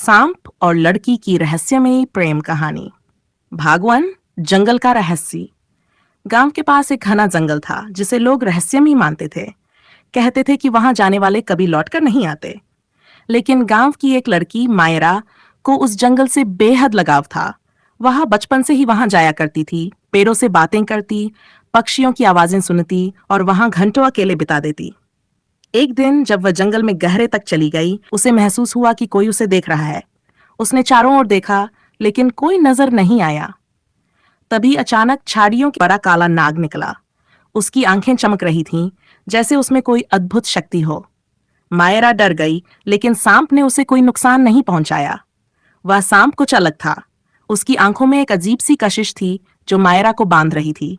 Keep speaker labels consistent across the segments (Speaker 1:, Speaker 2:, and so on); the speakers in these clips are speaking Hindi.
Speaker 1: सांप और लड़की की रहस्यमयी प्रेम कहानी। भागवन, जंगल का रहस्य। गांव के पास एक घना जंगल था जिसे लोग रहस्यमयी मानते थे। कहते थे कि वहां जाने वाले कभी लौटकर नहीं आते। लेकिन गांव की एक लड़की मायरा को उस जंगल से बेहद लगाव था। वह बचपन से ही वहां जाया करती थी, पेड़ों से बातें करती, पक्षियों की आवाजें सुनती और वहां घंटों अकेले बिता देती। एक दिन जब वह जंगल में गहरे तक चली गई, उसे महसूस हुआ कि कोई उसे देख रहा है। उसने चारों ओर देखा, लेकिन कोई नजर नहीं आया। तभी अचानक झाड़ियों के बड़ा काला नाग निकला। उसकी आंखें चमक रही थीं, जैसे उसमें कोई अद्भुत शक्ति हो। मायरा डर गई, लेकिन सांप ने उसे कोई नुकसान नहीं पहुंचाया। वह सांप कुछ अलग था। उसकी आंखों में एक अजीब सी कशिश थी जो मायरा को बांध रही थी।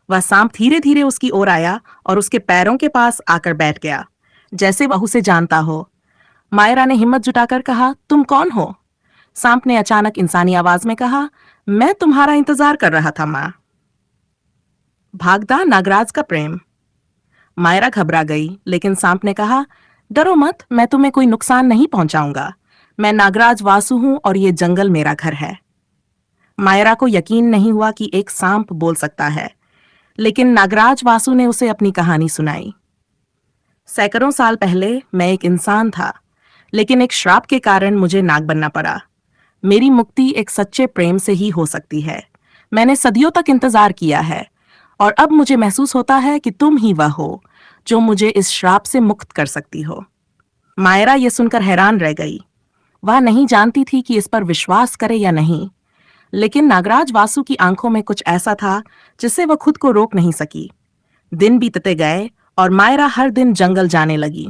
Speaker 1: वह सांप धीरे धीरे उसकी ओर आया और उसके पैरों के पास आकर बैठ गया, जैसे वह उसे जानता हो। मायरा ने हिम्मत जुटाकर कहा, तुम कौन हो? सांप ने अचानक इंसानी आवाज में कहा, मैं तुम्हारा इंतजार कर रहा था मां। भागदा नागराज का प्रेम। मायरा घबरा गई, लेकिन सांप ने कहा, डरो मत, मैं तुम्हें कोई नुकसान नहीं पहुंचाऊंगा। मैं नागराज वासु हूं और ये जंगल मेरा घर है। मायरा को यकीन नहीं हुआ कि एक सांप बोल सकता है, लेकिन नागराज वासु ने उसे अपनी कहानी सुनाई। सैकड़ों साल पहले मैं एक इंसान था, लेकिन एक श्राप के कारण मुझे नाग बनना पड़ा। मेरी मुक्ति एक सच्चे प्रेम से ही हो सकती है। मैंने सदियों तक इंतजार किया है और अब मुझे महसूस होता है कि तुम ही वह हो जो मुझे इस श्राप से मुक्त कर सकती हो। मायरा ये सुनकर हैरान रह गई। वह नहीं जानती थी कि इस पर विश्वास करे या नहीं, लेकिन नागराज वासु की आंखों में कुछ ऐसा था जिससे वह खुद को रोक नहीं सकी। दिन बीतते गए और मायरा हर दिन जंगल जाने लगी।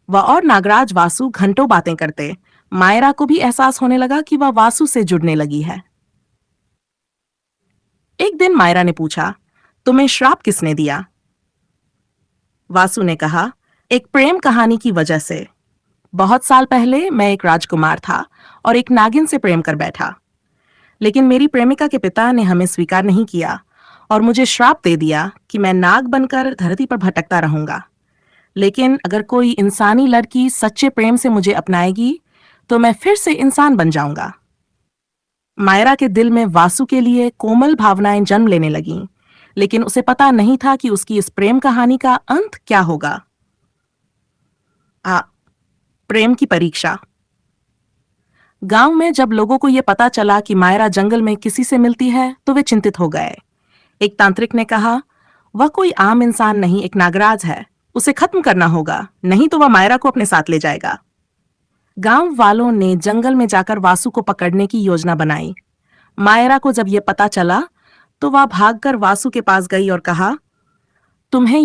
Speaker 1: वह और नागराज वासु घंटों बातें करते। मायरा को भी एहसास होने लगा कि वह वासु से जुड़ने लगी है। एक दिन मायरा ने पूछा, तुम्हें श्राप किसने दिया? वासु ने कहा, एक प्रेम कहानी की वजह से। बहुत साल पहले मैं एक राजकुमार था और एक नागिन से प्रेम कर बैठा। लेकिन मेरी प्रेमिका के पिता ने हमें स्वीकार नहीं किया और मुझे श्राप दे दिया कि मैं नाग बनकर धरती पर भटकता रहूंगा। लेकिन अगर कोई इंसानी लड़की सच्चे प्रेम से मुझे अपनाएगी तो मैं फिर से इंसान बन जाऊंगा। मायरा के दिल में वासु के लिए कोमल भावनाएं जन्म लेने लगीं, लेकिन उसे पता नहीं था कि उसकी इस प्रेम कहानी का अंत क्या होगा। प्रेम की परीक्षा। गांव में जब लोगों को यह पता चला कि मायरा जंगल में किसी से मिलती है तो वे चिंतित हो गए। एक तांत्रिक ने कहा, वह कोई आम इंसान नहीं, एक नागराज है। उसे खत्म करना होगा, नहीं तो वह मायरा को अपने साथ ले जाएगा। गांव वालों ने जंगल में जाकर वासु को पकड़ने की योजना बनाई। मायरा को जब यह पता चला तो वह भागकर वासु के पास गई और कहा, तुम्हें